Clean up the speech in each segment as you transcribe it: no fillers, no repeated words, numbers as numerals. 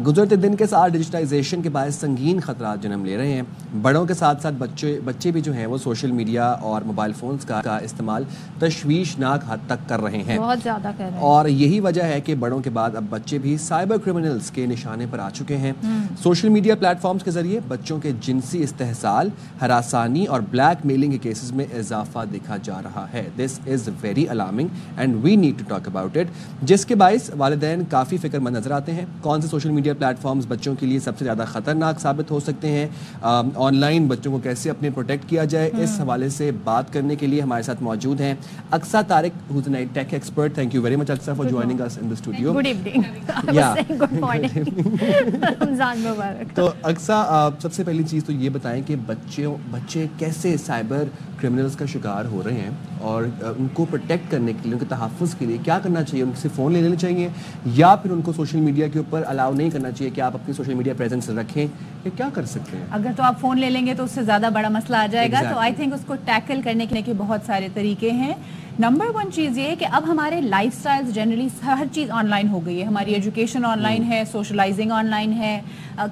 گزرتے دن کے ساتھ ڈیجیٹائزیشن کے باعث سنگین خطرات جنم لے رہے ہیں. بڑوں کے ساتھ ساتھ بچے بھی جو ہیں وہ سوشل میڈیا اور موبائل فونز کا استعمال تشویشناک حد تک کر رہے ہیں, بہت زیادہ کر رہے ہیں, اور یہی وجہ ہے کہ بڑوں کے بعد اب بچے بھی سائبر کرمنلز کے نشانے پر آ چکے ہیں. سوشل میڈیا پلیٹ فارمز کے ذریعے بچوں کے جنسی استحصال, ہراسانی اور بلیک میلنگ کے کیسز میں اضافہ دیکھا جا رہا ہے. This is very alarming and we need to talk about it, جس کے باعث والدین کافی فکر مند نظر آتے ہیں. کون سے سوشل میڈیا پلیٹ فارمز بچوں کے لیے سب سے زیادہ خطرناک ثابت ہو سکتے ہیں, آن لائن بچوں کو کیسے اپنے پروٹیکٹ کیا جائے, اس حوالے سے بات کرنے کے لیے ہمارے ساتھ موجود ہیں Aqsa Tariq, who is a tech expert. Thank you very much, Aqsa, for joining us in the studio. Good evening. I was saying good morning. رمضان مبارک. تو اقصیٰ, سب سے پہلی چیز تو یہ بتائیں کہ بچے کیسے سائبر کرمنلز کا شکار ہو رہے ہیں, اور ان کو پروٹیکٹ کرنے کے لیے, ان کے تحفظ کے لیے کیا کرنا چاہیے؟ ان سے فون لے لینے چاہیے, یا پھر ان کو سوشل میڈیا کے اوپر الاؤ نہیں کرنا چاہیے کہ آپ اپنی سوشل میڈیا پریزنس رکھیں, یا کیا کر سکتے ہیں؟ اگر تو آپ فون لے لیں گے تو اس سے زیادہ بڑا مسئلہ آ جائے گا. تو آئی تھنک اس کو ٹیکل کرنے کے بہت سارے طریقے ہیں. نمبر 1 چیز یہ ہے کہ اب ہمارے لائف سٹائلز جنرلی ہر چیز آن لائن ہو گئی ہے. ہماری ایجوکیشن آن لائن ہے, سوشلائزنگ آن لائن ہے,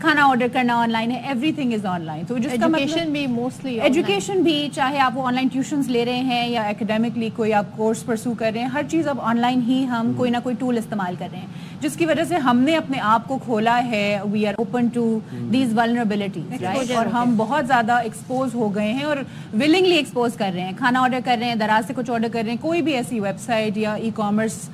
کھانا آرڈر کرنا آن لائن ہے, every thing is on line. تو جس کا ایجوکیشن بھی موسٹلی ایجوکیشن بھی, چاہے آپ وہ آن لائن ٹیوشنز لے رہے ہیں یا اکیڈیمکلی کوئی آپ کورس پرسو کر رہے ہیں, ہر چیز اب آن لائن ہی ہم کوئی نہ کوئی ٹول استعمال کر رہے ہیں, جس کی وجہ سے ہم نے اپنے آپ کو کھولا ہے. We are open to these vulnerabilities, right, اور ہم بہت زیادہ ایکسپوز ہو گئے ہیں, اور ولنگلی ایکسپوز کر رہے ہیں. کھانا آرڈر کر رہے ہیں, دراز سے کچھ آرڈر کر رہے ہیں, کوئی بھی ایسی ویب سائٹ یا ای کامرس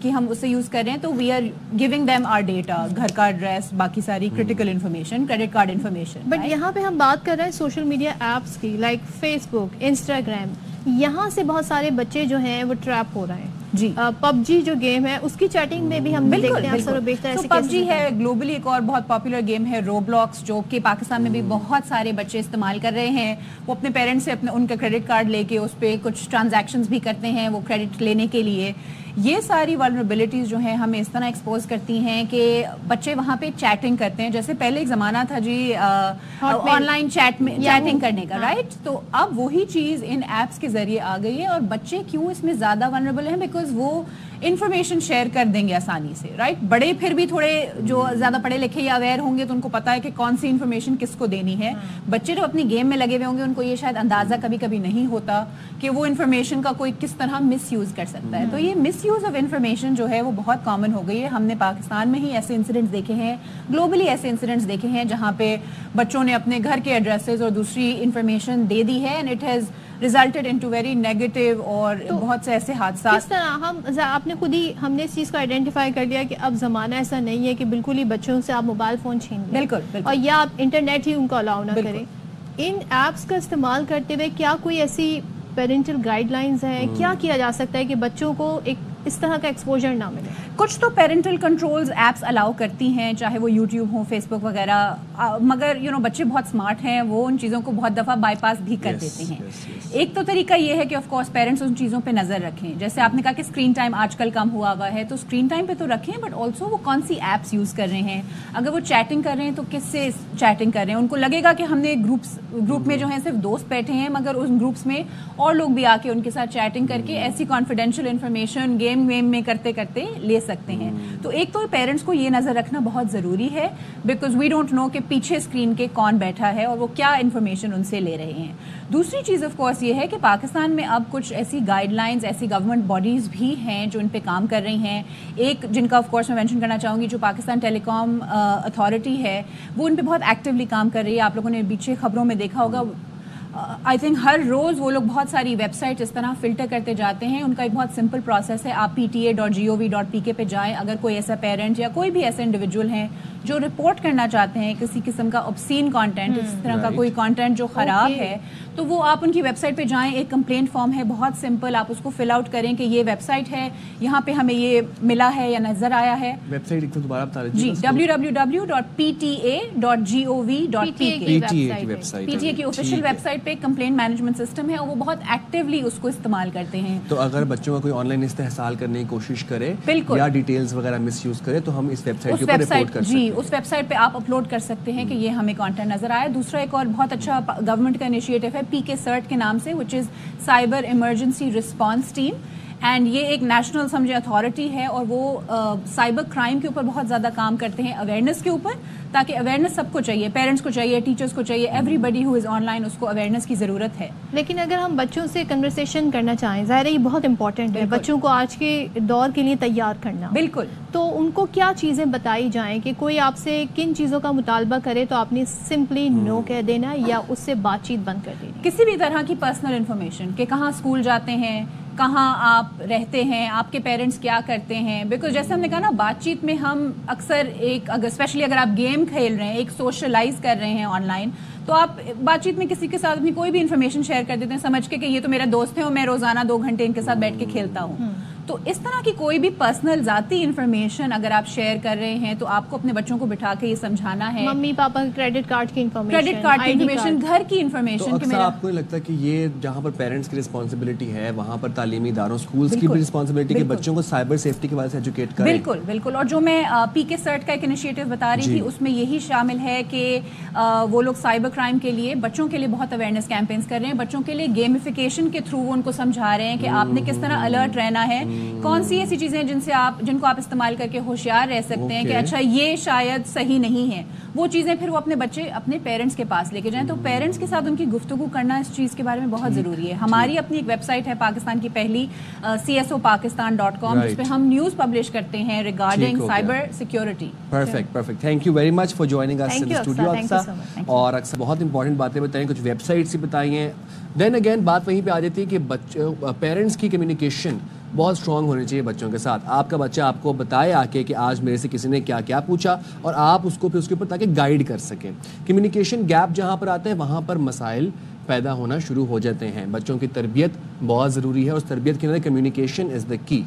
کی ہم اسے یوز کر رہے ہیں, تو we are giving them our data, گھر کا ایڈریس, باقی ساری critical information, credit card information. But یہاں پہ ہم بات کر رہے ہیں سوشل میڈیا ایپس کی, لائک فیس بک, انسٹاگرام. یہاں سے بہت سارے بچے جو ہیں وہ ٹریپ ہو رہے ہیں. جی, پب جی جو گیم ہے اس کی چیٹنگ میں بھی ہم دیکھتے ہیں اکثر و بیشتر ایسے. پب جی ہے گلوبلی ایک اور بہت پاپولر گیم ہے, روبلاکس, جو کہ پاکستان میں بھی بہت سارے بچے استعمال کر رہے ہیں. وہ اپنے پیرنٹس سے ان کا کریڈٹ کارڈ لے کے اس پہ کچھ ٹرانزیکشنز بھی کرتے ہیں وہ کریڈٹ لینے کے لیے. یہ ساری ولنریبلٹیز جو ہیں ہمیں اس طرح ایکسپوز کرتی ہیں کہ بچے وہاں پہ چیٹنگ کرتے ہیں. جیسے پہلے ایک زمانہ تھا جی آن لائن چیٹنگ کرنے کا, رائٹ, تو اب وہی چیز ان ایپس کے ذریعے آ گئی ہے. اور بچے کیوں اس میں زیادہ ولنریبل ہیں؟ بیکاز وہ انفارمیشن شیئر کر دیں گے آسانی سے, رائٹ. بڑے پھر بھی تھوڑے جو زیادہ پڑھے لکھے یا اویئر ہوں گے تو ان کو پتا ہے کہ کون سی انفارمیشن کس کو دینی ہے. بچے جو اپنی گیم میں لگے ہوئے ہوں گے ان کو یہ شاید اندازہ کبھی کبھی نہیں ہوتا کہ وہ انفارمیشن کا کوئی کس طرح مس یوز کر سکتا ہے. تو یہ مس یوز آف انفارمیشن جو ہے وہ بہت کامن ہو گئی ہے. ہم نے پاکستان میں ہی ایسے انسیڈنٹس دیکھے ہیں, گلوبلی ایسے انسیڈنٹس دیکھے ہیں جہاں پہ بچوں نے اپنے گھر کے ایڈریسز اور دوسری انفارمیشن دے دی ہے, and it has resulted into very negative اور بہت سے ایسے حادثات. کس طرح آپ نے خود ہی, ہم نے اس چیز کو آئیڈینٹیفائی کر لیا کہ اب زمانہ ایسا نہیں ہے کہ بالکل ہی بچوں سے آپ موبائل فون چھین لیں, بالکل, اور یا آپ انٹرنیٹ ہی ان کو الاؤ نہ کریں. ان ایپس کا استعمال کرتے ہوئے کیا کوئی ایسی پیرنٹل گائیڈ لائنز ہیں, کیا کیا جا سکتا ہے کہ بچوں کو ایک اس طرح کا ایکسپوجر نہ ملے؟ کچھ تو پیرنٹل کنٹرولز ایپس الاؤ کرتی ہیں, چاہے وہ یوٹیوب ہو, فیس بک وغیرہ, مگر بچے بہت اسمارٹ ہیں, وہ ان چیزوں کو بہت دفعہ بائی پاس بھی کر دیتے ہیں. ایک تو طریقہ یہ ہے کہ آف کورس پیرنٹس ان چیزوں پہ نظر رکھیں. جیسے آپ نے کہا کہ اسکرین ٹائم آج کل کم ہوا ہے, تو اسکرین ٹائم پہ تو رکھیں, بٹ آلسو وہ کون سی ایپس یوز کر رہے ہیں. اگر وہ چیٹنگ کر رہے ہیں تو کس سے چیٹنگ کر رہے ہیں. ان کو لگے گا کہ ہم نے گروپ میں جو ہیں صرف دوست بیٹھے ہیں, مگر ان گروپس میں اور لوگ بھی آ کے ان کے ساتھ چیٹنگ کر کے ایسی کانفیڈینشیل انفارمیشن گیم میں کرتے کرتے لے سکتے ہیں. تو ایک تو پیرنٹس کو یہ نظر رکھنا بہت ضروری ہے, بیکاز وی ڈونٹ نو کہ پیچھے اسکرین کے کون بیٹھا ہے اور وہ کیا انفارمیشن ان سے لے رہے ہیں. دوسری چیز آف کورس یہ ہے کہ پاکستان میں اب کچھ ایسی گائیڈ لائنز, ایسی گورنمنٹ باڈیز بھی ہیں جو ان پہ کام کر رہی ہیں. ایک جن کا آف کورس میں مینشن کرنا چاہوں گی, جو پاکستان ٹیلی کام اتھارٹی ہے, وہ ان پہ بہت ایکٹیولی کام کر رہی ہے. آپ لوگوں نے پیچھے خبروں میں دیکھا ہوگا, آئی تھنک ہر روز وہ لوگ بہت ساری ویب سائٹ اس طرح فلٹر کرتے جاتے ہیں. ان کا ایک بہت سمپل پروسیس ہے, آپ pta.gov.pk پہ جائیں. اگر کوئی ایسا پیرنٹ یا کوئی بھی ایسے انڈیویجول ہیں جو رپورٹ کرنا چاہتے ہیں کسی قسم کا obscene کانٹینٹ, اس طرح کا کوئی کانٹینٹ جو خراب ہے, تو وہ آپ ان کی ویب سائٹ پہ جائیں. ایک کمپلینٹ فارم ہے, بہت سمپل, آپ اس کو فل آؤٹ کریں کہ یہ ویب سائٹ ہے, یہاں پہ ہمیں یہ ملا ہے یا نظر آیا ہے. ویب سائٹ ایک تو دوبارہ بتا دیجیے. جی, www.pta.gov.pk, PTA کی آفیشیل ویب سائٹ پہ کمپلینٹ مینجمنٹ سسٹم ہے, اور وہ بہت ایکٹیولی اس کو استعمال کرتے ہیں. تو اگر بچوں کا کوئی آن لائن استحصال کرنے کی کوشش کرے یا ڈیٹیلز وغیرہ مس یوز کرے, تو ہم اس ویب سائٹ کے اوپر رپورٹ کر سکتے ہیں. اس ویب سائٹ پہ آپ اپلوڈ کر سکتے ہیں کہ یہ ہمیں کانٹینٹ نظر آیا. دوسرا ایک اور بہت اچھا گورنمنٹ کا انیشیٹو ہے PK CERT کے نام سے, which is cyber emergency response team. And یہ ایک نیشنل سمجھے اتھارٹی ہے اور وہ سائبر کرائم کے اوپر بہت زیادہ کام کرتے ہیں, اویئرنیس کے اوپر, تاکہ اویئرنیس سب کو چاہیے, پیرنٹس کو چاہیے, ٹیچرس کو چاہیے, every body who is on line, اس کو اویئرنیس کی ضرورت ہے. لیکن اگر ہم بچوں سے کنورسیشن کرنا چاہیں, ظاہر ہے یہ بہت امپورٹنٹ ہے بچوں کو آج کے دور کے لیے تیار کرنا. بالکل. تو ان کو کیا چیزیں بتائی جائیں کہ کوئی آپ سے کن چیزوں کا مطالبہ کرے تو آپ نے سمپلی نو کہہ دینا یا اس سے بات چیت بند کر دینی؟ کسی بھی طرح کی پرسنل انفارمیشن کہ کہاں اسکول جاتے ہیں, کہاں آپ رہتے ہیں, آپ کے پیرنٹس کیا کرتے ہیں, بیکاز جیسے ہم نے کہا نا, بات چیت میں ہم اکثر اسپیشلی اگر آپ گیم کھیل رہے ہیں, ایک سوشلائز کر رہے ہیں آن لائن, تو آپ بات چیت میں کسی کے ساتھ اپنی کوئی بھی انفارمیشن شیئر کر دیتے ہیں سمجھ کے کہ یہ تو میرا دوست ہے اور میں روزانہ 2 گھنٹے ان کے ساتھ بیٹھ کے کھیلتا ہوں. تو اس طرح کی کوئی بھی پرسنل ذاتی انفارمیشن اگر آپ شیئر کر رہے ہیں تو آپ کو اپنے بچوں کو بٹھا کے یہ سمجھانا ہے, ممی پاپا کریڈٹ کارڈ کی انفارمیشن, گھر کی انفارمیشن. تو آپ کو لگتا ہے کہ یہ جہاں پر پیرنٹس کی رسپانسبلٹی ہے وہاں پر تعلیمی اداروں اسکولس کی بھی رسپانسبلٹی کہ بچوں کو سائبر سیفٹی کے بارے سے ایجوکیٹ کریں. بالکل بالکل. اور جو میں پی کے سرٹ کا ایک انیشیٹو بتا رہی تھی اس میں یہی شامل ہے کہ وہ لوگ سائبر کرائم کے لیے بچوں کے لیے بہت اویئرنیس کیمپینز کر رہے ہیں, بچوں کے لیے گیمیفیکیشن کے تھرو ان کو سمجھا رہے ہیں کہ آپ نے کس طرح الرٹ رہنا ہے, کون سی ایسی چیزیں جن کو آپ استعمال کر کے ہوشیار رہ سکتے ہیں کہ اچھا یہ شاید صحیح نہیں ہے, وہ چیزیں پھر وہ اپنے بچے اپنے پیرنٹس کے پاس لے کے جائیں. تو پیرنٹس کے ساتھ ان کی گفتگو کرنا اس چیز کے بارے میں بہت ضروری ہے. ہماری اپنی ایک ویب سائٹ ہے پاکستان کی پہلی CSOPakistan.com, جس پہ ہم نیوز پبلش کرتے ہیں regarding cyber security. Perfect. Thank you very much for joining us in studio Aqsa. اور اقصیٰ بہت امپورٹنٹ باتیں بتائیں, کچھ ویب سائٹس ہی بتائی ہیں. دین اگین بات وہیں پہ آ جاتی ہے کہ پیرنٹس کی کمیونیکیشن بہت اسٹرانگ ہونی چاہیے بچوں کے ساتھ. آپ کا بچہ آپ کو بتائے آ کے کہ آج میرے سے کسی نے کیا کیا پوچھا, اور آپ اس کو پھر اس کے اوپر تاکہ گائیڈ کر سکیں. کمیونیکیشن گیپ جہاں پر آتا ہے وہاں پر مسائل پیدا ہونا شروع ہو جاتے ہیں. بچوں کی تربیت بہت ضروری ہے, اس تربیت کے اندر کمیونیکیشن از دا کی.